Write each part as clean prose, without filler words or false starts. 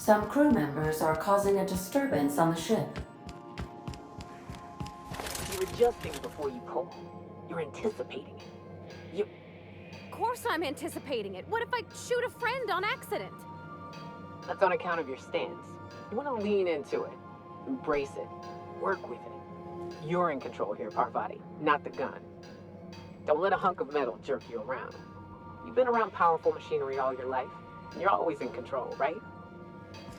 Some crew members are causing a disturbance on the ship. You're adjusting before you pull. You're anticipating it. Of course I'm anticipating it. What if I shoot a friend on accident? That's on account of your stance. You want to lean into it. Embrace it. Work with it. You're in control here, Parvati, not the gun. Don't let a hunk of metal jerk you around. You've been around powerful machinery all your life. You're always in control, right?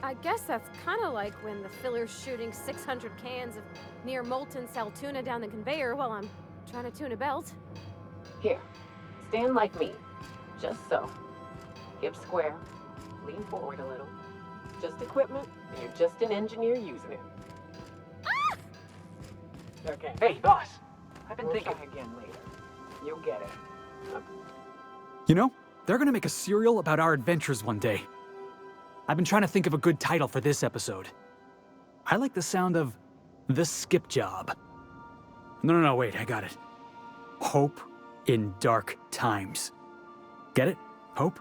I guess that's kind of like when the filler's shooting 600 cans of near molten cell tuna down the conveyor while I'm trying to tune a belt. Here, stand like me. Just so. Hips square. Lean forward a little. Just equipment, and you're just an engineer using it. Ah! Okay. Hey, boss. I've been We'll thinking. try again later. You'll get it. You know, they're gonna make a serial about our adventures one day. I've been trying to think of a good title for this episode. I like the sound of The Skip Job. No, wait, I got it. Hope in Dark Times. Get it? Hope?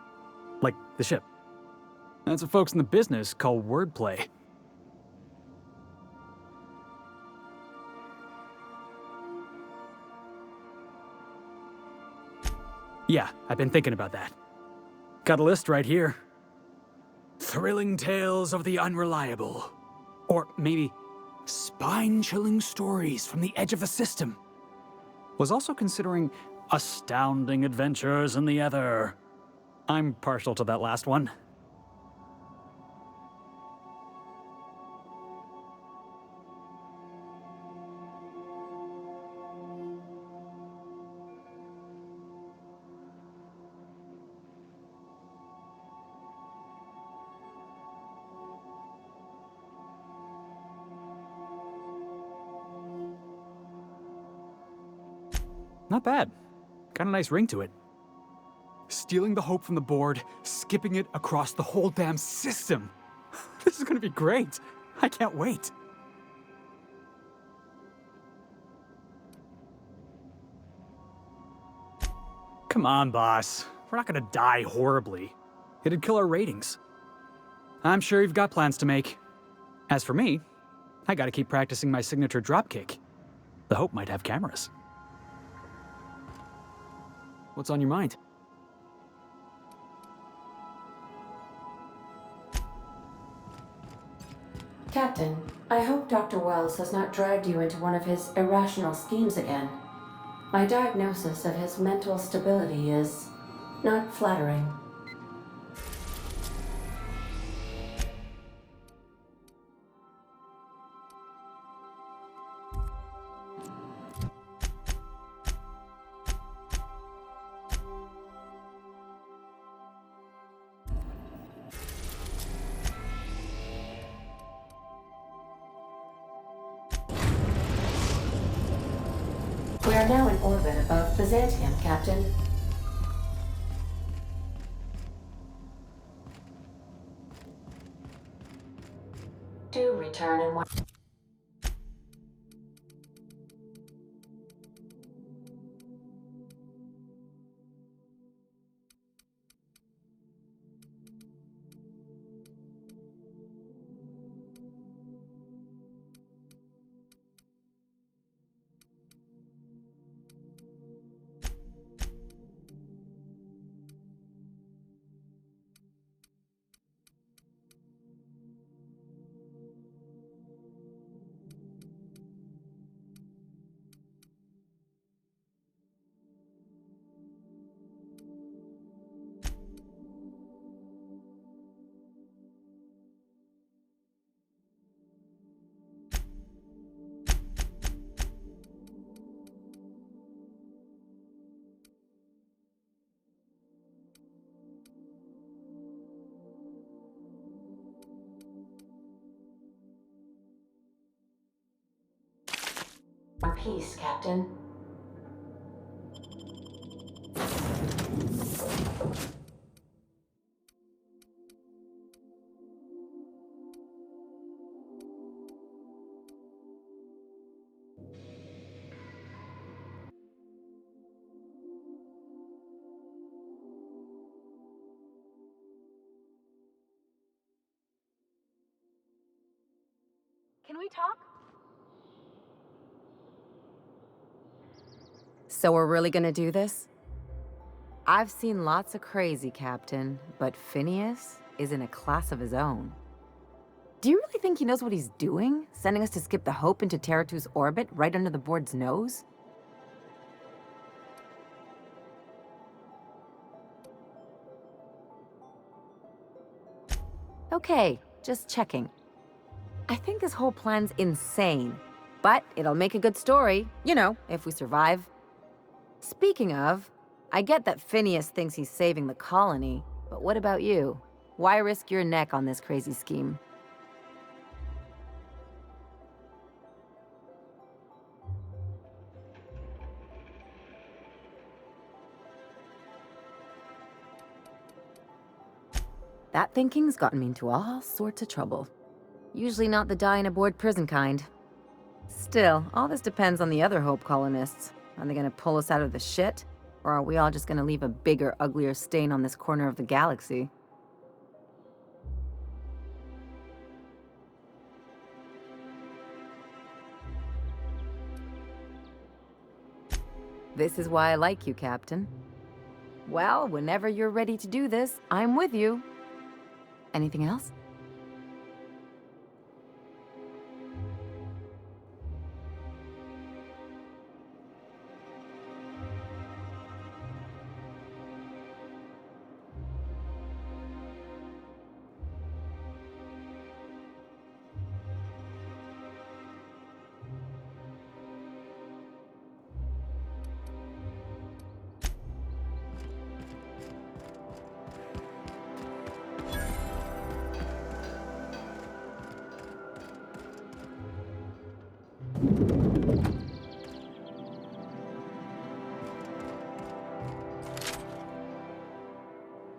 Like the ship. That's what folks in the business call wordplay. Yeah, I've been thinking about that. Got a list right here. Thrilling tales of the unreliable. Or maybe spine-chilling stories from the edge of the system. Was also considering astounding adventures in the ether. I'm partial to that last one. Not bad. Got a nice ring to it. Stealing the hope from the board, skipping it across the whole damn system. This is gonna be great. I can't wait. Come on, boss. We're not gonna die horribly. It'd kill our ratings. I'm sure you've got plans to make. As for me, I gotta keep practicing my signature dropkick. The Hope might have cameras. What's on your mind? Captain, I hope Dr. Wells has not dragged you into one of his irrational schemes again. My diagnosis of his mental stability is not flattering. We are now in orbit above Byzantium, Captain. Do return in one. Our peace, Captain. can we talk? So we're really gonna do this? I've seen lots of crazy, Captain, but Phineas is in a class of his own. Do you really think he knows what he's doing? Sending us to skip the Hope into Terra-2's orbit right under the board's nose? Okay, just checking. I think this whole plan's insane, but it'll make a good story, you know, if we survive. Speaking of, I get that Phineas thinks he's saving the colony, but what about you? Why risk your neck on this crazy scheme? That thinking's gotten me into all sorts of trouble. Usually not the dying aboard prison kind. Still, all this depends on the other Hope colonists. Are they gonna pull us out of the shit? Or are we all just gonna leave a bigger, uglier stain on this corner of the galaxy? This is why I like you, Captain. Well, whenever you're ready to do this, I'm with you. Anything else?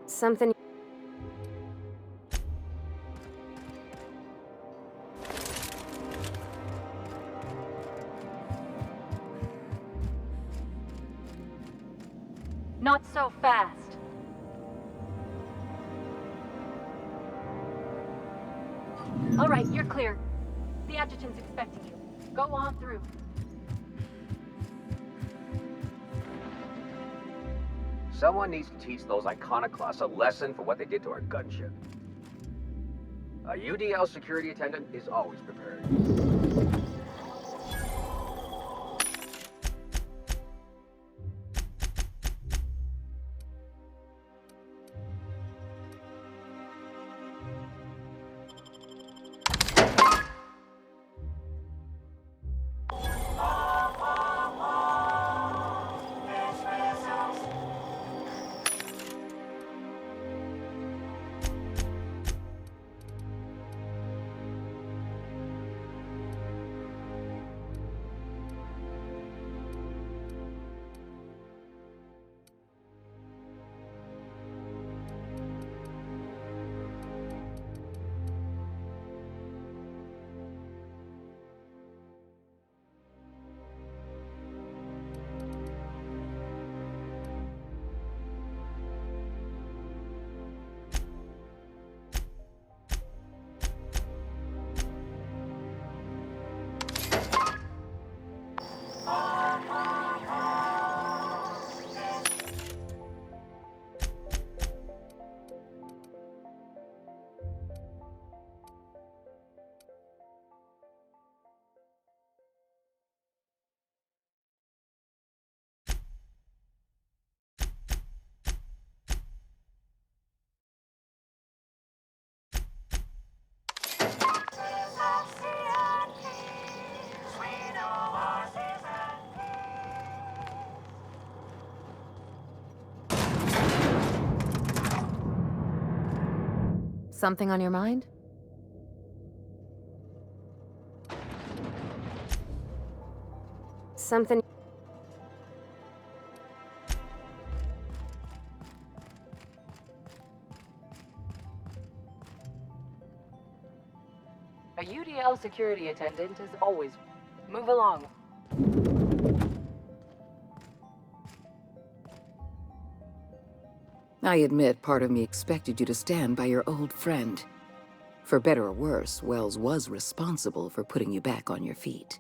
Something. Not so fast. All right, you're clear. The adjutant's expecting you. Go on through. Someone needs to teach those iconoclasts a lesson for what they did to our gunship. A UDL security attendant is always prepared. Something on your mind? Something. A UDL security attendant is always... Move along. I admit part of me expected you to stand by your old friend. For better or worse, Wells was responsible for putting you back on your feet.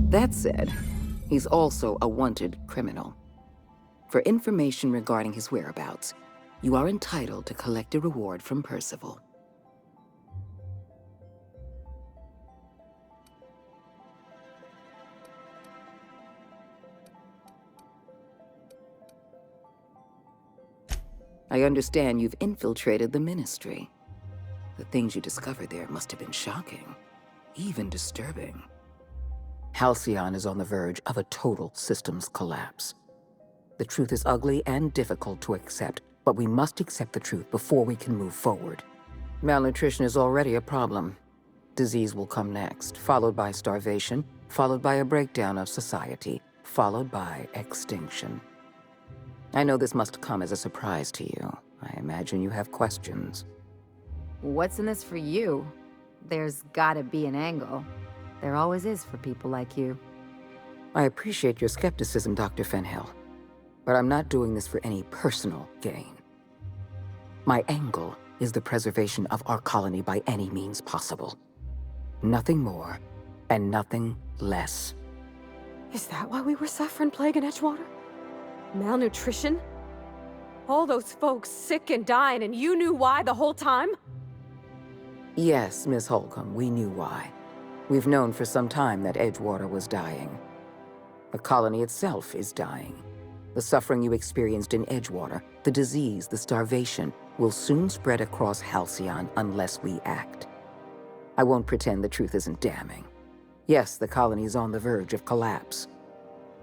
That said, he's also a wanted criminal. For information regarding his whereabouts, you are entitled to collect a reward from Percival. I understand you've infiltrated the Ministry. The things you discovered there must have been shocking, even disturbing. Halcyon is on the verge of a total systems collapse. The truth is ugly and difficult to accept, but we must accept the truth before we can move forward. Malnutrition is already a problem. Disease will come next, followed by starvation, followed by a breakdown of society, followed by extinction. I know this must come as a surprise to you. I imagine you have questions. What's in this for you? There's gotta be an angle. There always is for people like you. I appreciate your skepticism, Dr. Fenhill, but I'm not doing this for any personal gain. My angle is the preservation of our colony by any means possible. Nothing more and nothing less. Is that why we were suffering plague in Edgewater? Malnutrition? All those folks sick and dying, and you knew why the whole time? Yes, Miss Holcomb, we knew why. We've known for some time that Edgewater was dying. The colony itself is dying. The suffering you experienced in Edgewater, the disease, the starvation, will soon spread across Halcyon unless we act. I won't pretend the truth isn't damning. Yes, the colony is on the verge of collapse,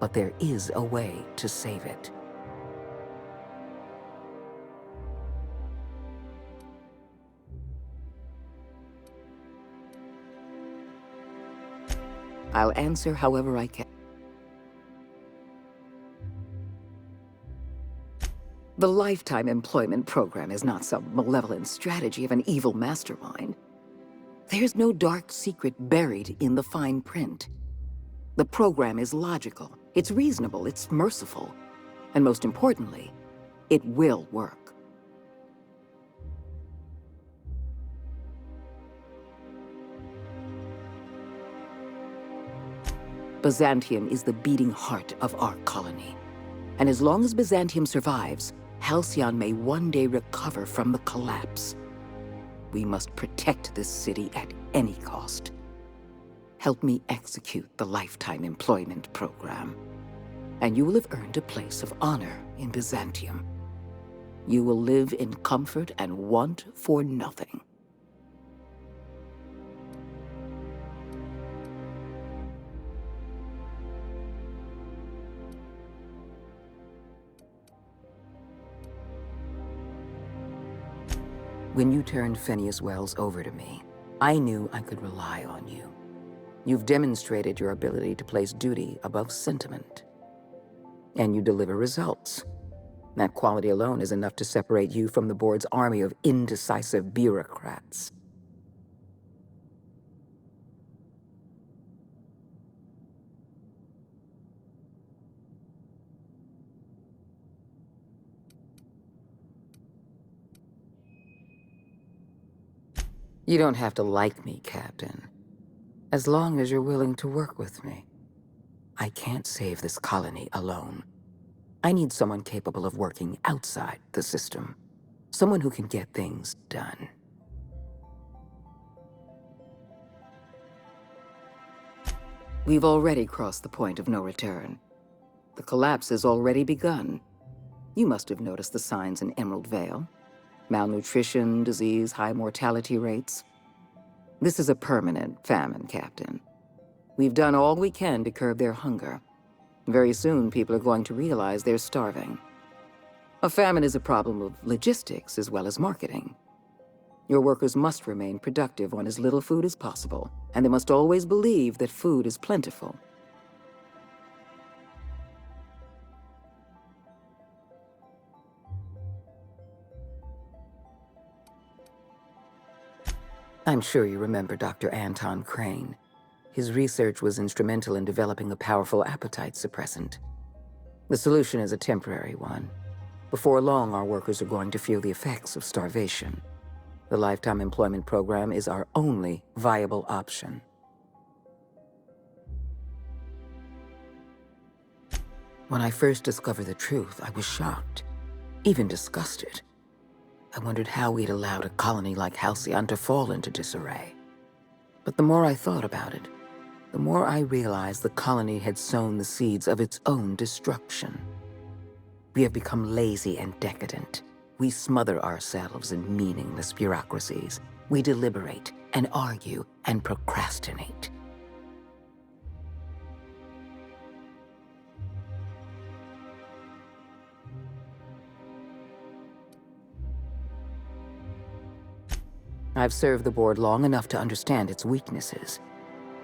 but there is a way to save it. I'll answer however I can. The Lifetime Employment Program is not some malevolent strategy of an evil mastermind. There's no dark secret buried in the fine print. The program is logical, it's reasonable, it's merciful, and most importantly, it will work. Byzantium is the beating heart of our colony. And as long as Byzantium survives, Halcyon may one day recover from the collapse. We must protect this city at any cost. Help me execute the Lifetime Employment Program, and you will have earned a place of honor in Byzantium. You will live in comfort and want for nothing. When you turned Phineas Wells over to me, I knew I could rely on you. You've demonstrated your ability to place duty above sentiment. And you deliver results. That quality alone is enough to separate you from the board's army of indecisive bureaucrats. You don't have to like me, Captain. As long as you're willing to work with me. I can't save this colony alone. I need someone capable of working outside the system. Someone who can get things done. We've already crossed the point of no return. The collapse has already begun. You must have noticed the signs in Emerald Vale. Malnutrition, disease, high mortality rates. This is a permanent famine, Captain. We've done all we can to curb their hunger. Very soon, people are going to realize they're starving. A famine is a problem of logistics as well as marketing. Your workers must remain productive on as little food as possible, and they must always believe that food is plentiful. I'm sure you remember Dr. Anton Crane. His research was instrumental in developing a powerful appetite suppressant. The solution is a temporary one. Before long, our workers are going to feel the effects of starvation. The lifetime employment program is our only viable option. When I first discovered the truth, I was shocked, even disgusted. I wondered how we'd allowed a colony like Halcyon to fall into disarray. But the more I thought about it, the more I realized the colony had sown the seeds of its own destruction. We have become lazy and decadent. We smother ourselves in meaningless bureaucracies. We deliberate and argue and procrastinate. I've served the board long enough to understand its weaknesses.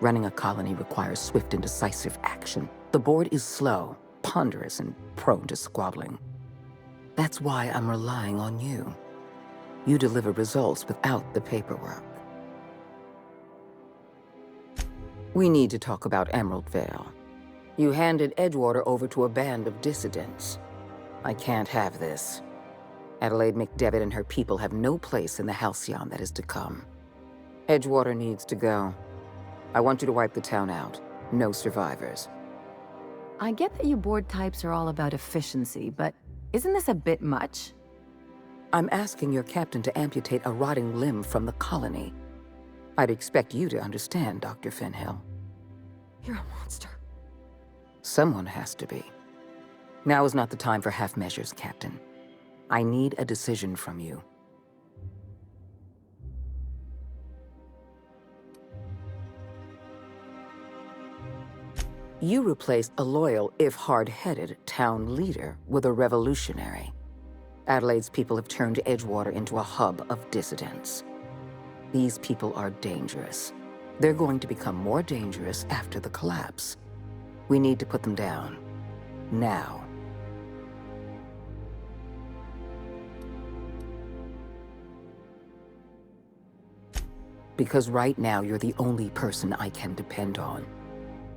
Running a colony requires swift and decisive action. The board is slow, ponderous, and prone to squabbling. That's why I'm relying on you. You deliver results without the paperwork. We need to talk about Emerald Vale. You handed Edgewater over to a band of dissidents. I can't have this. Adelaide McDevitt and her people have no place in the Halcyon that is to come. Edgewater needs to go. I want you to wipe the town out. No survivors. I get that you board types are all about efficiency, but isn't this a bit much? I'm asking your captain to amputate a rotting limb from the colony. I'd expect you to understand, Dr. Fenhill. You're a monster. Someone has to be. Now is not the time for half measures, Captain. I need a decision from you. You replaced a loyal, if hard-headed, town leader with a revolutionary. Adelaide's people have turned Edgewater into a hub of dissidents. These people are dangerous. They're going to become more dangerous after the collapse. We need to put them down. Now. Because right now you're the only person I can depend on.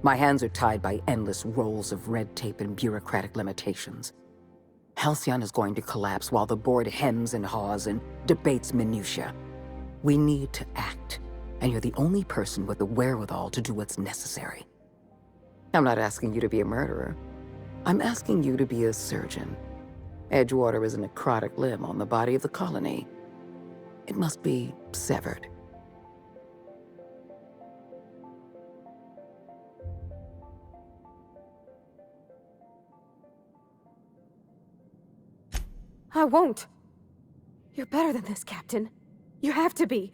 My hands are tied by endless rolls of red tape and bureaucratic limitations. Halcyon is going to collapse while the board hems and haws and debates minutiae. We need to act, and you're the only person with the wherewithal to do what's necessary. I'm not asking you to be a murderer. I'm asking you to be a surgeon. Edgewater is a necrotic limb on the body of the colony. It must be severed. I won't. You're better than this, Captain. You have to be.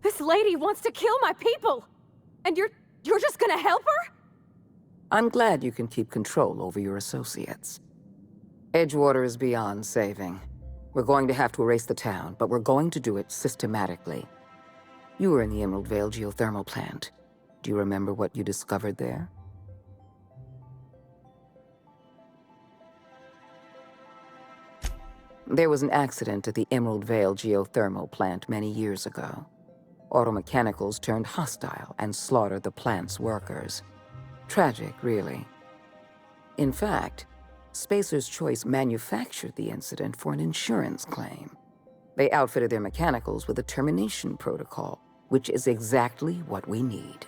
This lady wants to kill my people! And you're just gonna help her? I'm glad you can keep control over your associates. Edgewater is beyond saving. We're going to have to erase the town, but we're going to do it systematically. You were in the Emerald Vale geothermal plant. Do you remember what you discovered there? There was an accident at the Emerald Vale geothermal plant many years ago. Automechanicals turned hostile and slaughtered the plant's workers. Tragic, really. In fact, Spacer's Choice manufactured the incident for an insurance claim. They outfitted their mechanicals with a termination protocol, which is exactly what we need.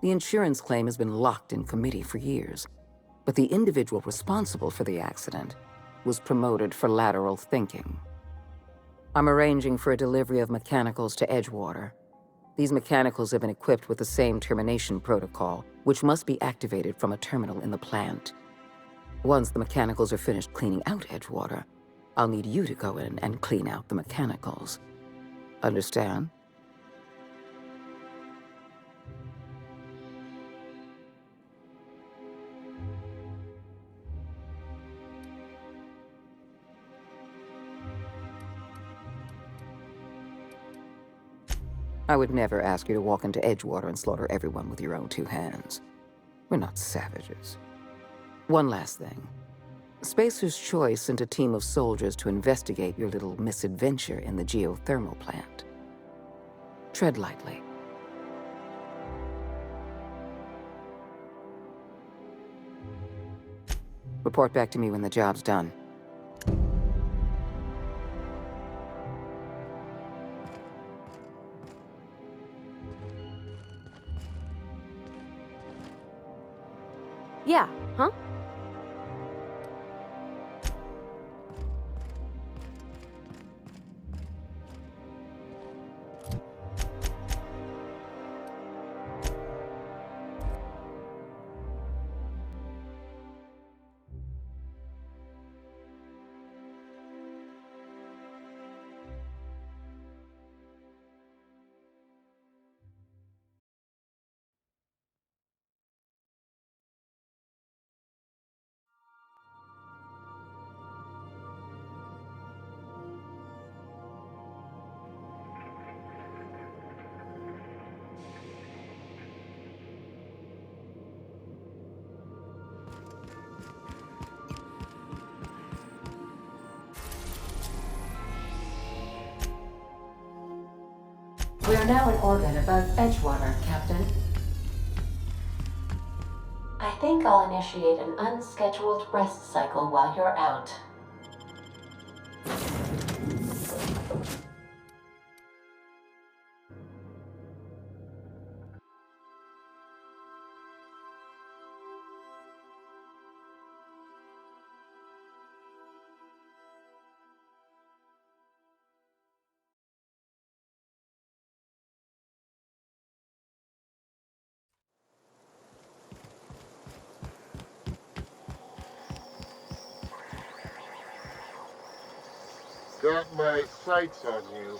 The insurance claim has been locked in committee for years, but the individual responsible for the accident was promoted for lateral thinking. I'm arranging for a delivery of mechanicals to Edgewater. These mechanicals have been equipped with the same termination protocol, which must be activated from a terminal in the plant. Once the mechanicals are finished cleaning out Edgewater, I'll need you to go in and clean out the mechanicals. Understand? I would never ask you to walk into Edgewater and slaughter everyone with your own two hands. We're not savages. One last thing. Spacer's Choice sent a team of soldiers to investigate your little misadventure in the geothermal plant. Tread lightly. Report back to me when the job's done. Yeah, huh? We are now in orbit above Edgewater, Captain. I think I'll initiate an unscheduled rest cycle while you're out. Got my sights on you.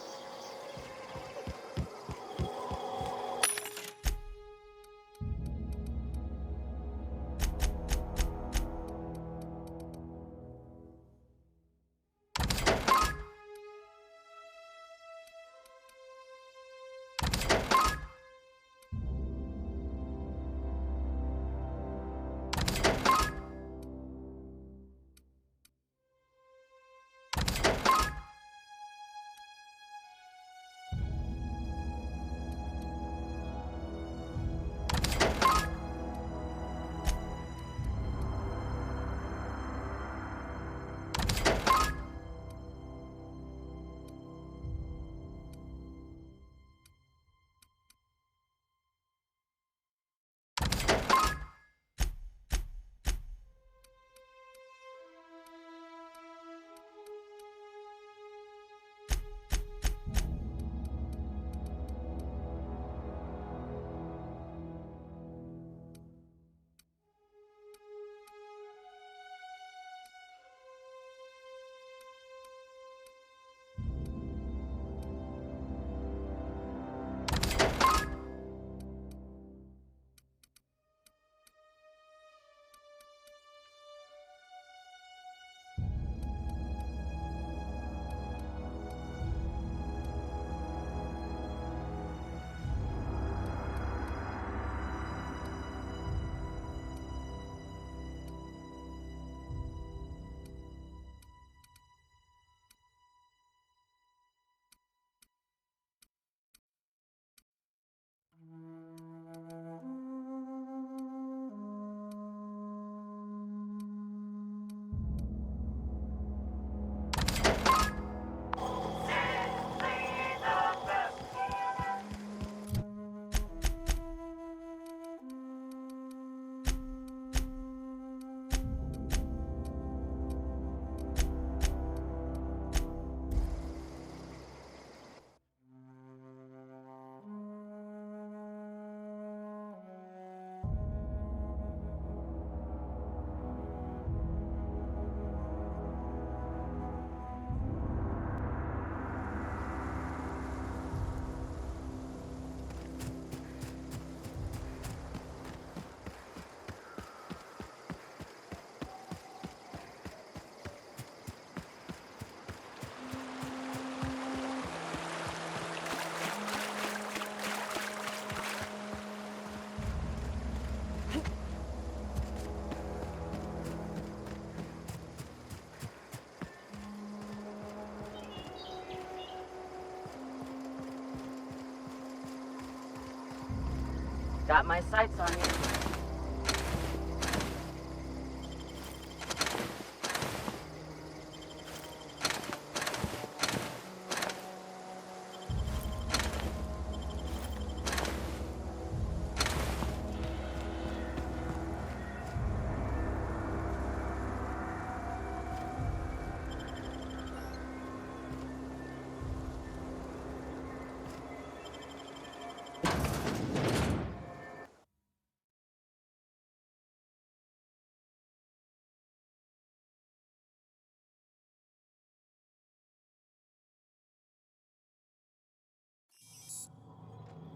Got my sights on you.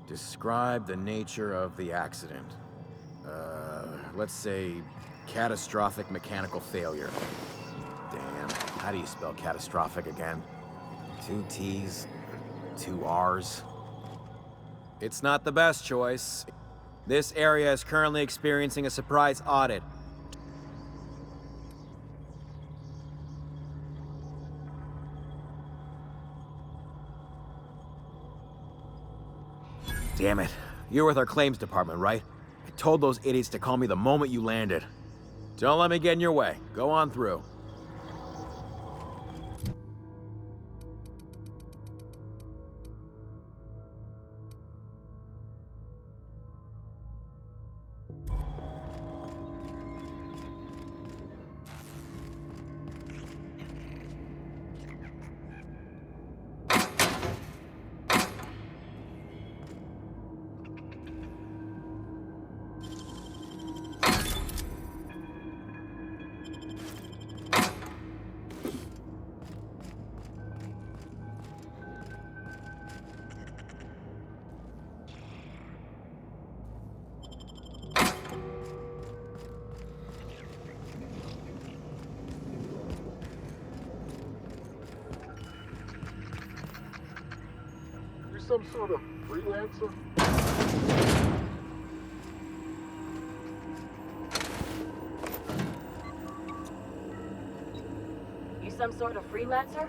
Describe the nature of the accident. Let's say catastrophic mechanical failure. Damn, how do you spell catastrophic again? 2 T's, 2 R's. It's not the best choice. This area is currently experiencing a surprise audit. Damn it. You're with our claims department, right? I told those idiots to call me the moment you landed. Don't let me get in your way. Go on through. You some sort of freelancer? You some sort of freelancer?